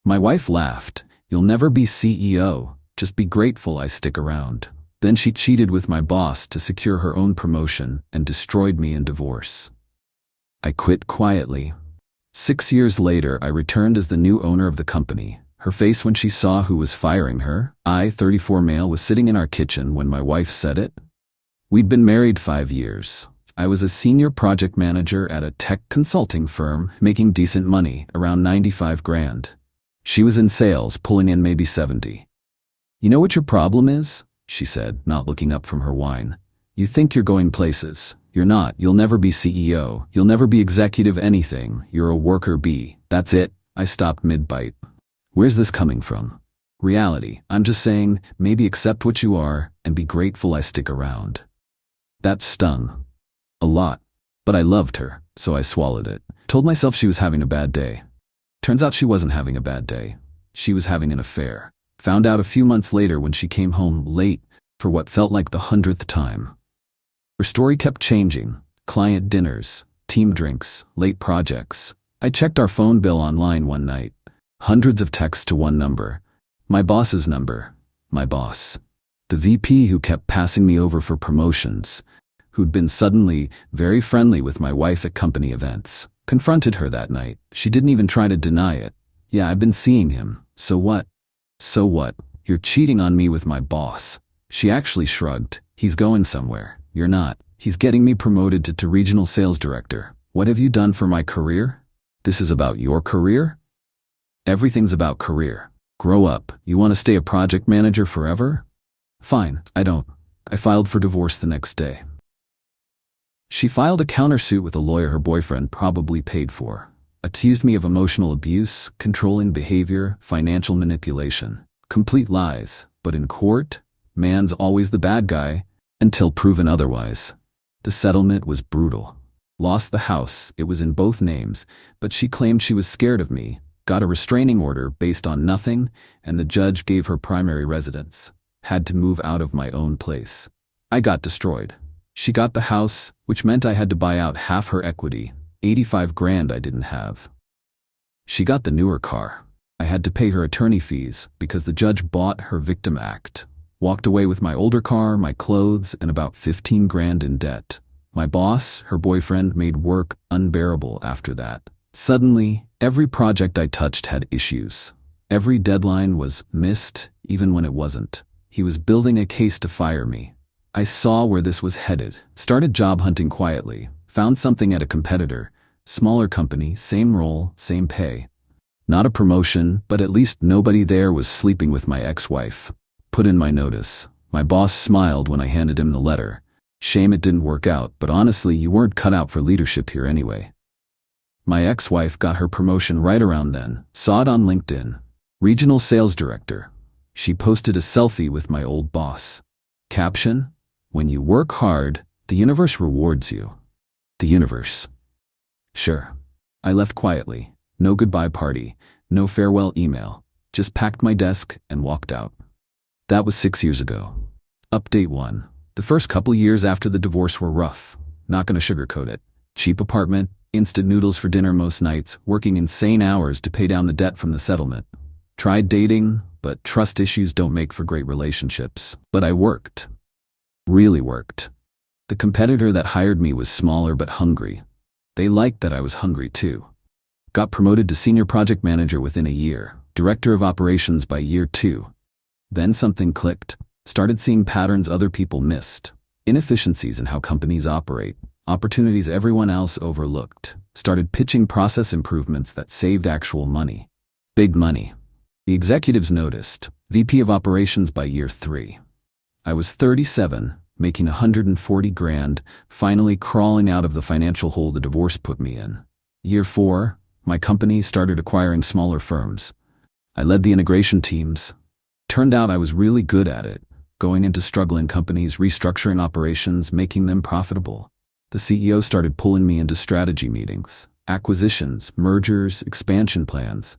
My wife laughed. "You'll never be CEO. Just be grateful I stick around." Then she cheated with my boss to secure her own promotion and destroyed me in divorce. I quit quietly. 6 years later, I returned as the new owner of the company. Her face when she saw who was firing her, I, 34 male, was sitting in our kitchen when my wife said it. We'd been married 5 years. I was a senior project manager at a tech consulting firm, making decent money, around 95 grand. She was in sales, pulling in maybe 70. "You know what your problem is?" she said, not looking up from her wine. "You think you're going places. You're not. You'll never be CEO. You'll never be executive anything. You're a worker bee. That's it." I stopped mid-bite. Where's this coming from? Reality. I'm just saying, maybe accept what you are and be grateful I stick around. That stung. A lot. But I loved her, so I swallowed it. Told myself she was having a bad day. Turns out she wasn't having a bad day. She was having an affair. Found out a few months later when she came home late for what felt like the 100th time. Her story kept changing. Client dinners, team drinks, late projects. I checked our phone bill online one night. Hundreds of texts to one number. My boss's number. My boss. The VP who kept passing me over for promotions, who'd been suddenly very friendly with my wife at company events. Confronted her that night. She didn't even try to deny it. "Yeah, I've been seeing him. So what?" "So what? You're cheating on me with my boss." She actually shrugged. "He's going somewhere. You're not. He's getting me promoted to regional sales director. What have you done for my career? This is about your career?" Everything's about career. Grow up. You want to stay a project manager forever? Fine, I don't. I filed for divorce the next day. She filed a countersuit with a lawyer her boyfriend probably paid for. Accused me of emotional abuse, controlling behavior, financial manipulation. Complete lies. But in court, man's always the bad guy, until proven otherwise. The settlement was brutal. Lost the house, it was in both names, but she claimed she was scared of me, got a restraining order based on nothing, and the judge gave her primary residence. Had to move out of my own place. I got destroyed. She got the house, which meant I had to buy out half her equity, 85 grand I didn't have. She got the newer car. I had to pay her attorney fees because the judge bought her victim act. Walked away with my older car, my clothes, and about 15 grand in debt. My boss, her boyfriend, made work unbearable after that. Suddenly, every project I touched had issues. Every deadline was missed, even when it wasn't. He was building a case to fire me. I saw where this was headed. Started job hunting quietly. Found something at a competitor. Smaller company, same role, same pay. Not a promotion, but at least nobody there was sleeping with my ex-wife. Put in my notice. My boss smiled when I handed him the letter. Shame it didn't work out, but honestly, you weren't cut out for leadership here anyway. My ex-wife got her promotion right around then. Saw it on LinkedIn. Regional sales director. She posted a selfie with my old boss. Caption: "When you work hard, the universe rewards you." The universe. Sure. I left quietly. No goodbye party. No farewell email. Just packed my desk and walked out. That was 6 years ago. Update 1. The first couple years after the divorce were rough. Not gonna sugarcoat it. Cheap apartment, instant noodles for dinner most nights, working insane hours to pay down the debt from the settlement. Tried dating, but trust issues don't make for great relationships. But I worked. Really worked. The competitor that hired me was smaller but hungry. They liked that I was hungry too. Got promoted to senior project manager within a year, director of operations by year 2. Then something clicked. Started seeing patterns other people missed. Inefficiencies in how companies operate. Opportunities everyone else overlooked. Started pitching process improvements that saved actual money. Big money. The executives noticed. VP of operations by year 3. I was 37, making 140 grand, finally crawling out of the financial hole the divorce put me in. Year 4, my company started acquiring smaller firms. I led the integration teams. Turned out I was really good at it, going into struggling companies, restructuring operations, making them profitable. The CEO started pulling me into strategy meetings, acquisitions, mergers, expansion plans.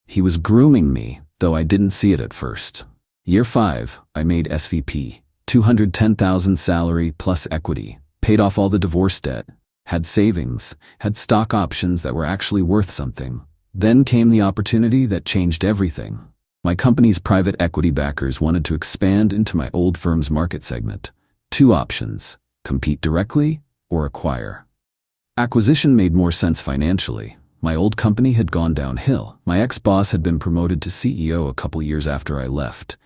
He was grooming me, though I didn't see it at first. Year 5, I made SVP, 210,000 salary plus equity, paid off all the divorce debt, had savings, had stock options that were actually worth something. Then came the opportunity that changed everything. My company's private equity backers wanted to expand into my old firm's market segment. 2 options: compete directly or acquire. Acquisition made more sense financially. My old company had gone downhill. My ex-boss had been promoted to CEO a couple years after I left.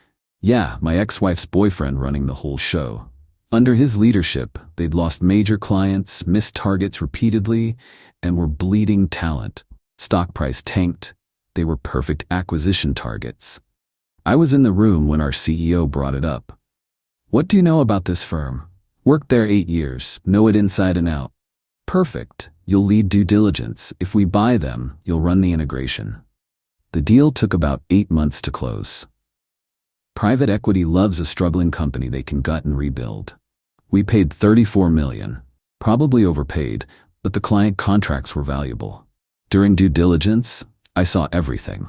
Yeah, my ex-wife's boyfriend running the whole show. Under his leadership, they'd lost major clients, missed targets repeatedly, and were bleeding talent. Stock price tanked. They were perfect acquisition targets. I was in the room when our CEO brought it up. "What do you know about this firm?" "Worked there 8 years, know it inside and out." "Perfect. You'll lead due diligence. If we buy them, you'll run the integration." The deal took about 8 months to close. Private equity loves a struggling company they can gut and rebuild. We paid $34 million. Probably overpaid, but the client contracts were valuable. During due diligence, I saw everything.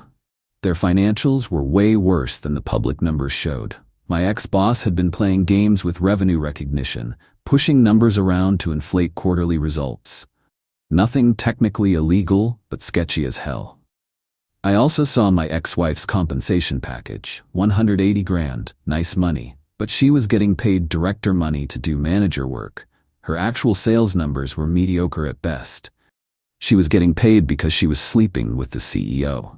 Their financials were way worse than the public numbers showed. My ex-boss had been playing games with revenue recognition, pushing numbers around to inflate quarterly results. Nothing technically illegal, but sketchy as hell. I also saw my ex-wife's compensation package, $180 grand, nice money, but she was getting paid director money to do manager work. Her actual sales numbers were mediocre at best. She was getting paid because she was sleeping with the CEO.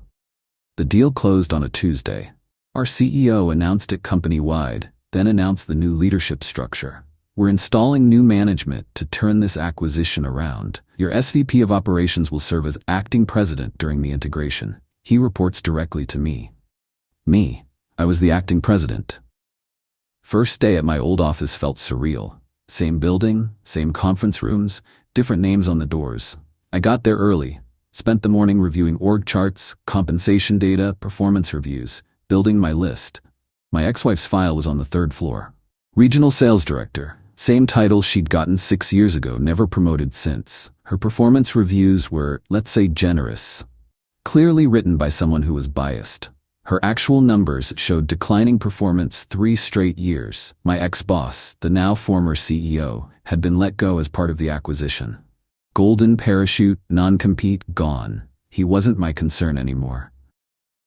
The deal closed on a Tuesday. Our CEO announced it company-wide, then announced the new leadership structure. "We're installing new management to turn this acquisition around. Your SVP of operations will serve as acting president during the integration. He reports directly to me." Me? I was the acting president. First day at my old office felt surreal. Same building, same conference rooms, different names on the doors. I got there early, spent the morning reviewing org charts, compensation data, performance reviews, building my list. My ex-wife's file was on the 3rd floor. Regional sales director, same title she'd gotten 6 years ago, never promoted since. Her performance reviews were, let's say, generous. Clearly written by someone who was biased. Her actual numbers showed declining performance 3 straight years. My ex-boss, the now former CEO, had been let go as part of the acquisition. Golden parachute, non-compete, gone. He wasn't my concern anymore.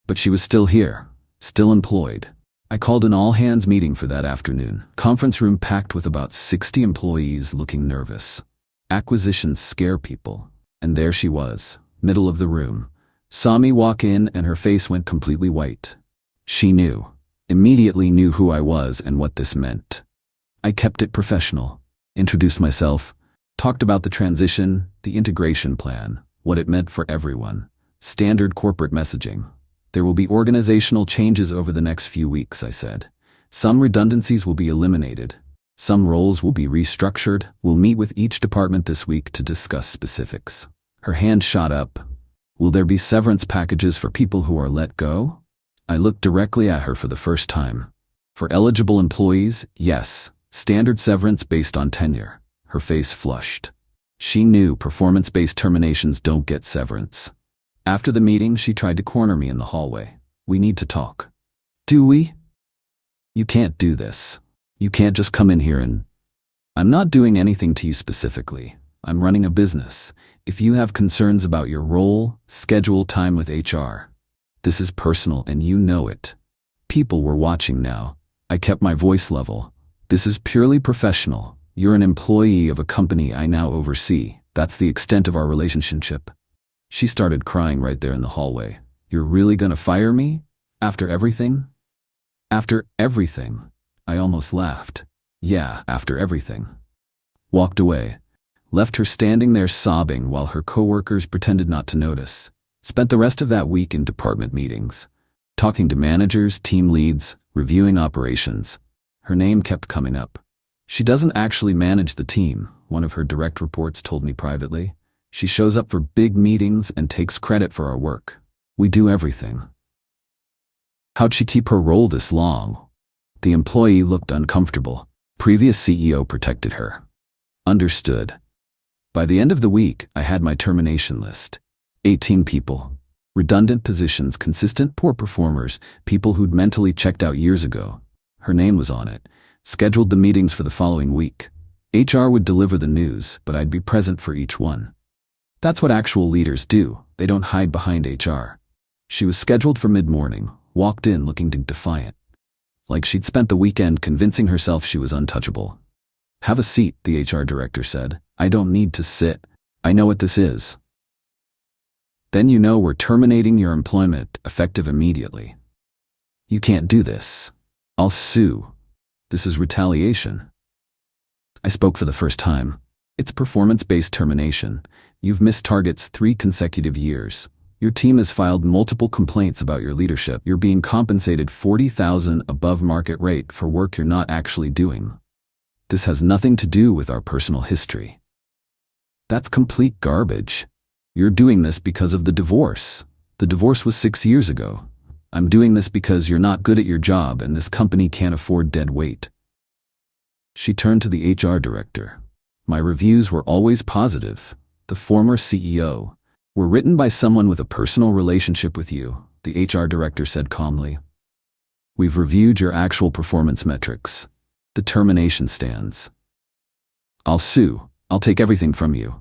But she was still here, still employed. I called an all-hands meeting for that afternoon. Conference room packed with about 60 employees looking nervous. Acquisitions scare people. And there she was, middle of the room. Saw me walk in and her face went completely white. She knew, immediately knew who I was and what this meant. I kept it professional, introduced myself, talked about the transition, the integration plan, what it meant for everyone. Standard corporate messaging. "There will be organizational changes over the next few weeks," I said. "Some redundancies will be eliminated. Some roles will be restructured. We'll meet with each department this week to discuss specifics." Her hand shot up. "Will there be severance packages for people who are let go?" I looked directly at her for the first time. "For eligible employees, yes. Standard severance based on tenure." Her face flushed. She knew performance-based terminations don't get severance. After the meeting, she tried to corner me in the hallway. "We need to talk." "Do we?" "You can't do this. You can't just come in here and..." "I'm not doing anything to you specifically. I'm running a business. If you have concerns about your role, schedule time with HR. This is personal and you know it." People were watching now. I kept my voice level. "This is purely professional. You're an employee of a company I now oversee. That's the extent of our relationship." She started crying right there in the hallway. "You're really gonna fire me? After everything?" "After everything?" I almost laughed. "Yeah, after everything." Walked away. Left her standing there sobbing while her coworkers pretended not to notice. Spent the rest of that week in department meetings, talking to managers, team leads, reviewing operations. Her name kept coming up. "She doesn't actually manage the team," one of her direct reports told me privately. "She shows up for big meetings and takes credit for our work. We do everything." How'd she keep her role this long? The employee looked uncomfortable. Previous CEO protected her. Understood. By the end of the week, I had my termination list. 18 people. Redundant positions, consistent poor performers, people who'd mentally checked out years ago. Her name was on it. Scheduled the meetings for the following week. HR would deliver the news, but I'd be present for each one. That's what actual leaders do. They don't hide behind HR. She was scheduled for mid-morning, walked in looking defiant. Like she'd spent the weekend convincing herself she was untouchable. "Have a seat," the HR director said. "I don't need to sit. I know what this is." "Then you know we're terminating your employment, effective immediately." "You can't do this. I'll sue. This is retaliation." I spoke for the first time. "It's performance-based termination. You've missed targets 3 consecutive years. Your team has filed multiple complaints about your leadership. You're being compensated $40,000 above market rate for work you're not actually doing. This has nothing to do with our personal history." That's complete garbage. You're doing this because of the divorce. The divorce was 6 years ago. I'm doing this because you're not good at your job and this company can't afford dead weight. She turned to the HR director. "My reviews were always positive. The former CEO were written by someone with a personal relationship with you," the HR director said calmly. "We've reviewed your actual performance metrics. The termination stands." "I'll sue. I'll take everything from you."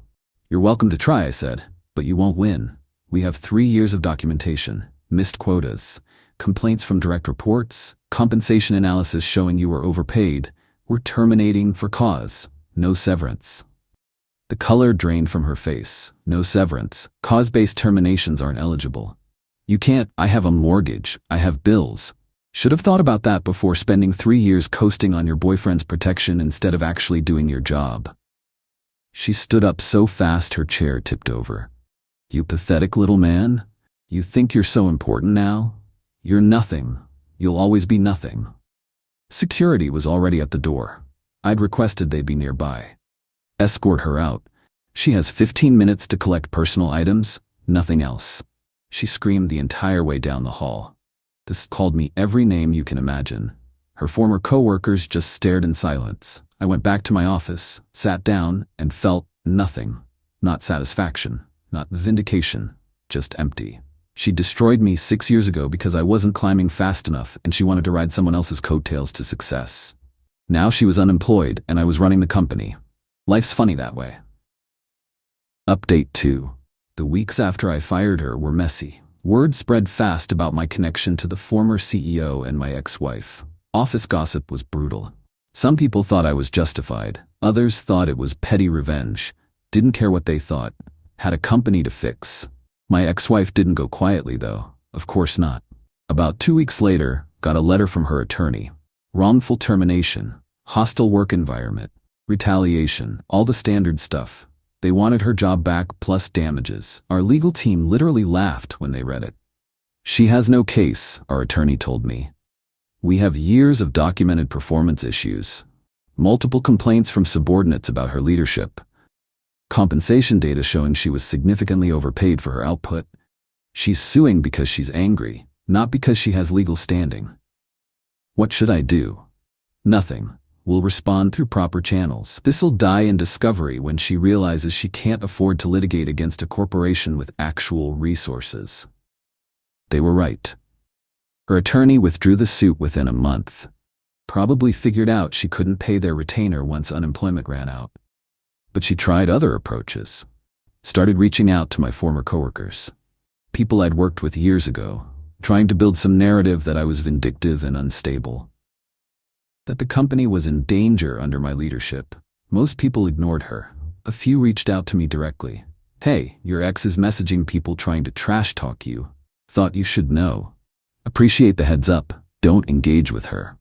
"You're welcome to try," I said, "but you won't win. We have 3 years of documentation, missed quotas, complaints from direct reports, compensation analysis showing you were overpaid. We're terminating for cause, no severance." The color drained from her face. "No severance. Cause-based terminations aren't eligible." "You can't. I have a mortgage. I have bills. Should have thought about that before spending 3 years coasting on your boyfriend's protection instead of actually doing your job." She stood up so fast her chair tipped over. "You pathetic little man. You think you're so important now? You're nothing. You'll always be nothing." Security was already at the door. I'd requested they be nearby. "Escort her out. She has 15 minutes to collect personal items, nothing else." She screamed the entire way down the hall. This called me every name you can imagine. Her former coworkers just stared in silence. I went back to my office, sat down, and felt nothing. Not satisfaction, not vindication, just empty. She destroyed me 6 years ago because I wasn't climbing fast enough and she wanted to ride someone else's coattails to success. Now she was unemployed and I was running the company. Life's funny that way. Update 2. The weeks after I fired her were messy. Word spread fast about my connection to the former CEO and my ex-wife. Office gossip was brutal. Some people thought I was justified. Others thought it was petty revenge. Didn't care what they thought. Had a company to fix. My ex-wife didn't go quietly though. Of course not. About 2 weeks later, got a letter from her attorney. Wrongful termination, hostile work environment, retaliation, all the standard stuff. They wanted her job back plus damages. Our legal team literally laughed when they read it. "She has no case," our attorney told me. "We have years of documented performance issues. Multiple complaints from subordinates about her leadership. Compensation data showing she was significantly overpaid for her output. She's suing because she's angry, not because she has legal standing." What should I do? Nothing. We'll respond through proper channels. This'll die in discovery when she realizes she can't afford to litigate against a corporation with actual resources. They were right. Her attorney withdrew the suit within a month. Probably figured out she couldn't pay their retainer once unemployment ran out. But she tried other approaches. Started reaching out to my former coworkers. People I'd worked with years ago, trying to build some narrative that I was vindictive and unstable. That the company was in danger under my leadership. Most people ignored her. A few reached out to me directly. "Hey, your ex is messaging people trying to trash talk you. Thought you should know. Appreciate the heads up. Don't engage with her."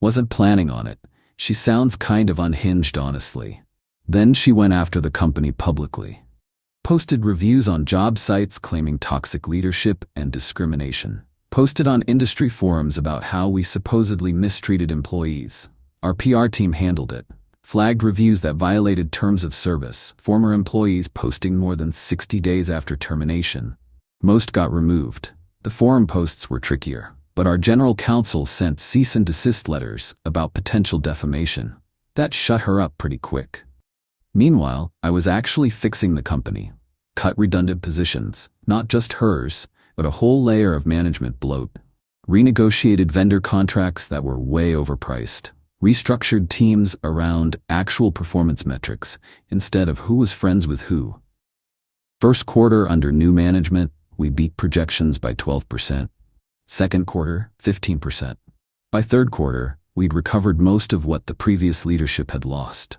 Wasn't planning on it. She sounds kind of unhinged, honestly. Then she went after the company publicly. Posted reviews on job sites claiming toxic leadership and discrimination. Posted on industry forums about how we supposedly mistreated employees. Our PR team handled it. Flagged reviews that violated terms of service. Former employees posting more than 60 days after termination. Most got removed. The forum posts were trickier, but our general counsel sent cease and desist letters about potential defamation. That shut her up pretty quick. Meanwhile, I was actually fixing the company. Cut redundant positions, not just hers, but a whole layer of management bloat. Renegotiated vendor contracts that were way overpriced. Restructured teams around actual performance metrics instead of who was friends with who. First quarter under new management, we beat projections by 12%. Second quarter, 15%. By third quarter, we'd recovered most of what the previous leadership had lost.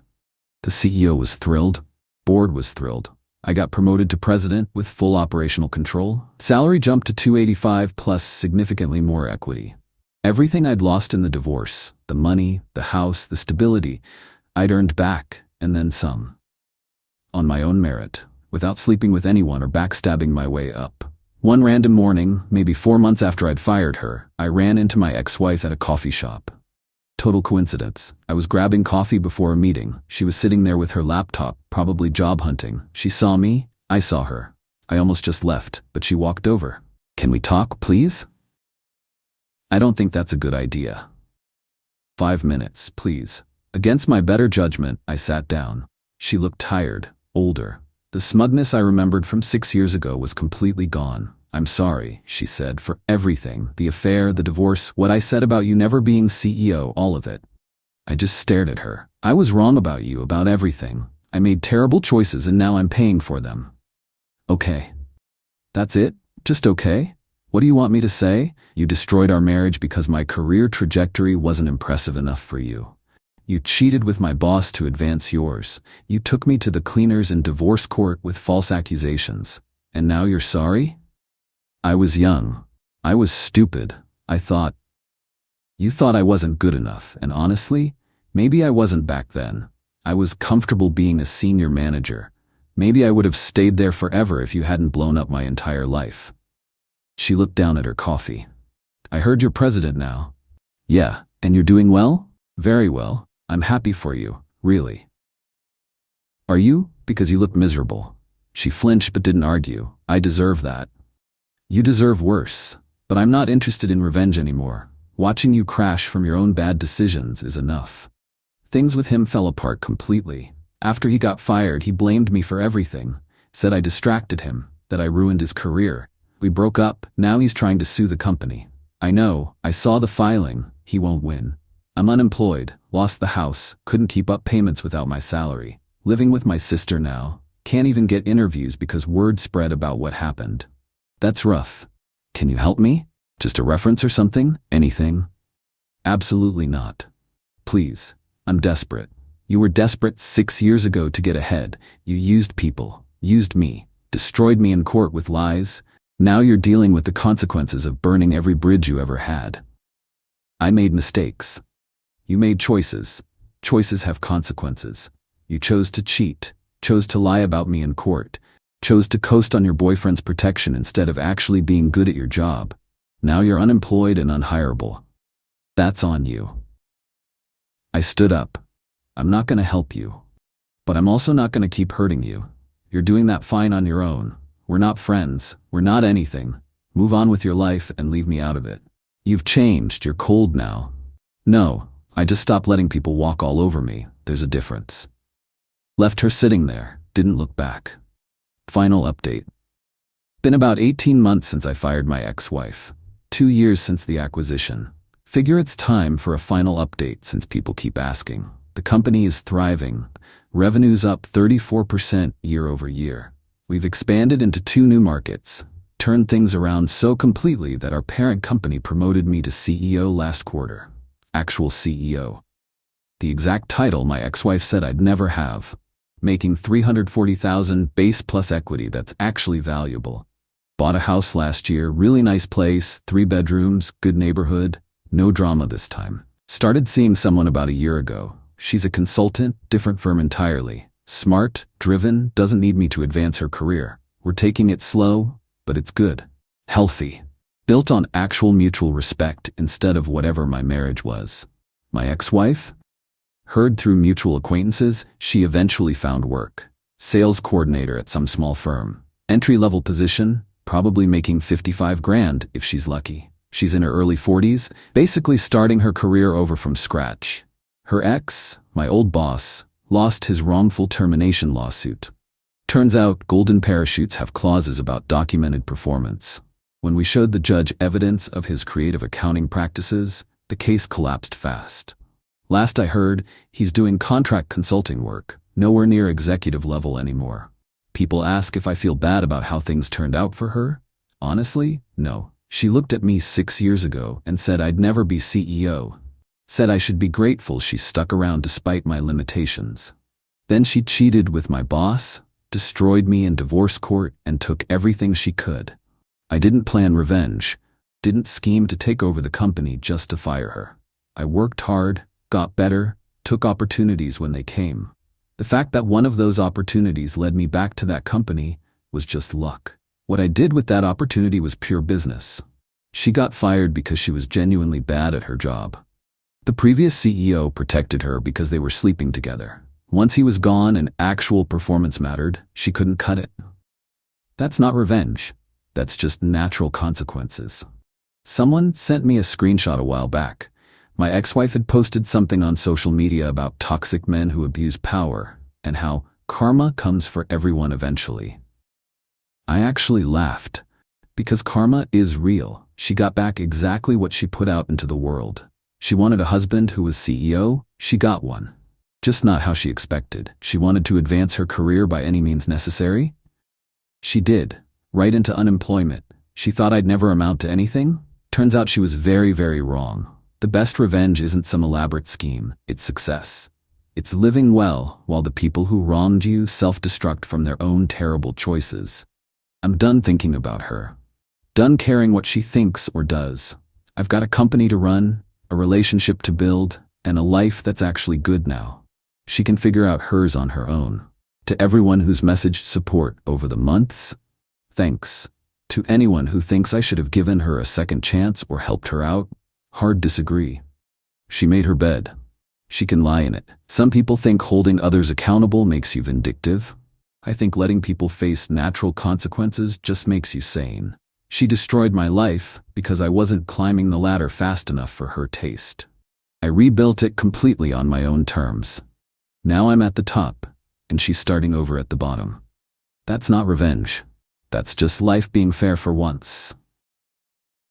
The CEO was thrilled. Board was thrilled. I got promoted to president with full operational control. Salary jumped to $285 plus significantly more equity. Everything I'd lost in the divorce, the money, the house, the stability, I'd earned back, and then some. On my own merit, without sleeping with anyone or backstabbing my way up. One random morning, maybe 4 months after I'd fired her, I ran into my ex-wife at a coffee shop. Total coincidence. I was grabbing coffee before a meeting. She was sitting there with her laptop, probably job hunting. She saw me. I saw her. I almost just left, but she walked over. "Can we talk, please?" "I don't think that's a good idea." "5 minutes, please." Against my better judgment, I sat down. She looked tired, older. The smugness I remembered from 6 years ago was completely gone. "I'm sorry," she said, "for everything. The affair, the divorce, what I said about you never being CEO, all of it." I just stared at her. "I was wrong about you, about everything. I made terrible choices and now I'm paying for them." "Okay. That's it? Just okay? What do you want me to say? You destroyed our marriage because my career trajectory wasn't impressive enough for you. You cheated with my boss to advance yours. You took me to the cleaners in divorce court with false accusations. And now you're sorry?" I was young. I was stupid. I thought. You thought I wasn't good enough, and honestly, maybe I wasn't back then. I was comfortable being a senior manager. Maybe I would have stayed there forever if you hadn't blown up my entire life. She looked down at her coffee. "I heard you're president now." "Yeah, and you're doing well?" "Very well. I'm happy for you, really." "Are you? Because you look miserable." She flinched but didn't argue. "I deserve that." "You deserve worse. But I'm not interested in revenge anymore. Watching you crash from your own bad decisions is enough." Things with him fell apart completely. After he got fired, he blamed me for everything. Said I distracted him, that I ruined his career. We broke up. Now he's trying to sue the company. I know. I saw the filing. He won't win. I'm unemployed, lost the house, couldn't keep up payments without my salary. Living with my sister now. Can't even get interviews because word spread about what happened. That's rough. Can you help me? Just a reference or something? Anything? Absolutely not. Please. I'm desperate. You were desperate 6 years ago to get ahead. You used people, used me, destroyed me in court with lies. Now you're dealing with the consequences of burning every bridge you ever had. I made mistakes. You made choices. Choices have consequences. You chose to cheat, chose to lie about me in court, chose to coast on your boyfriend's protection instead of actually being good at your job. Now you're unemployed and unhireable. That's on you. I stood up. I'm not going to help you. But I'm also not going to keep hurting you. You're doing that fine on your own. We're not friends. We're not anything. Move on with your life and leave me out of it. You've changed. You're cold now. No, I just stopped letting people walk all over me. There's a difference. Left her sitting there. Didn't look back. Final update. Been about 18 months since I fired my ex-wife. 2 years since the acquisition. Figure it's time for a final update since people keep asking. The company is thriving. Revenue's up 34% year over year. We've expanded into 2 new markets. Turned things around so completely that our parent company promoted me to CEO last quarter. Actual CEO. The exact title my ex-wife said I'd never have. Making $340,000 base plus equity that's actually valuable. Bought a house last year, really nice place, 3 bedrooms, good neighborhood, no drama this time. Started seeing someone about a year ago. She's a consultant, different firm entirely. Smart, driven, doesn't need me to advance her career. We're taking it slow, but it's good. Healthy. Built on actual mutual respect instead of whatever my marriage was. My ex-wife? Heard through mutual acquaintances, she eventually found work. Sales coordinator at some small firm. Entry-level position, probably making 55 grand if she's lucky. She's in her early 40s, basically starting her career over from scratch. Her ex, my old boss, lost his wrongful termination lawsuit. Turns out golden parachutes have clauses about documented performance. When we showed the judge evidence of his creative accounting practices, the case collapsed fast. Last I heard, he's doing contract consulting work, nowhere near executive level anymore. People ask if I feel bad about how things turned out for her. Honestly, no. She looked at me 6 years ago and said I'd never be CEO. Said I should be grateful she stuck around despite my limitations. Then she cheated with my boss, destroyed me in divorce court, and took everything she could. I didn't plan revenge, didn't scheme to take over the company just to fire her. I worked hard, got better, took opportunities when they came. The fact that one of those opportunities led me back to that company was just luck. What I did with that opportunity was pure business. She got fired because she was genuinely bad at her job. The previous CEO protected her because they were sleeping together. Once he was gone and actual performance mattered, she couldn't cut it. That's not revenge. That's just natural consequences. Someone sent me a screenshot a while back. My ex-wife had posted something on social media about toxic men who abuse power and how karma comes for everyone eventually. I actually laughed because karma is real. She got back exactly what she put out into the world. She wanted a husband who was CEO. She got one. Just not how she expected. She wanted to advance her career by any means necessary. She did. Right into unemployment. She thought I'd never amount to anything. Turns out she was very, very wrong. The best revenge isn't some elaborate scheme. It's success. It's living well while the people who wronged you self-destruct from their own terrible choices. I'm done thinking about her. Done caring what she thinks or does. I've got a company to run, a relationship to build, and a life that's actually good now. She can figure out hers on her own. To everyone who's messaged support over the months, thanks. To anyone who thinks I should have given her a second chance or helped her out, hard disagree. She made her bed. She can lie in it. Some people think holding others accountable makes you vindictive. I think letting people face natural consequences just makes you sane. She destroyed my life because I wasn't climbing the ladder fast enough for her taste. I rebuilt it completely on my own terms. Now I'm at the top, and she's starting over at the bottom. That's not revenge. That's just life being fair for once.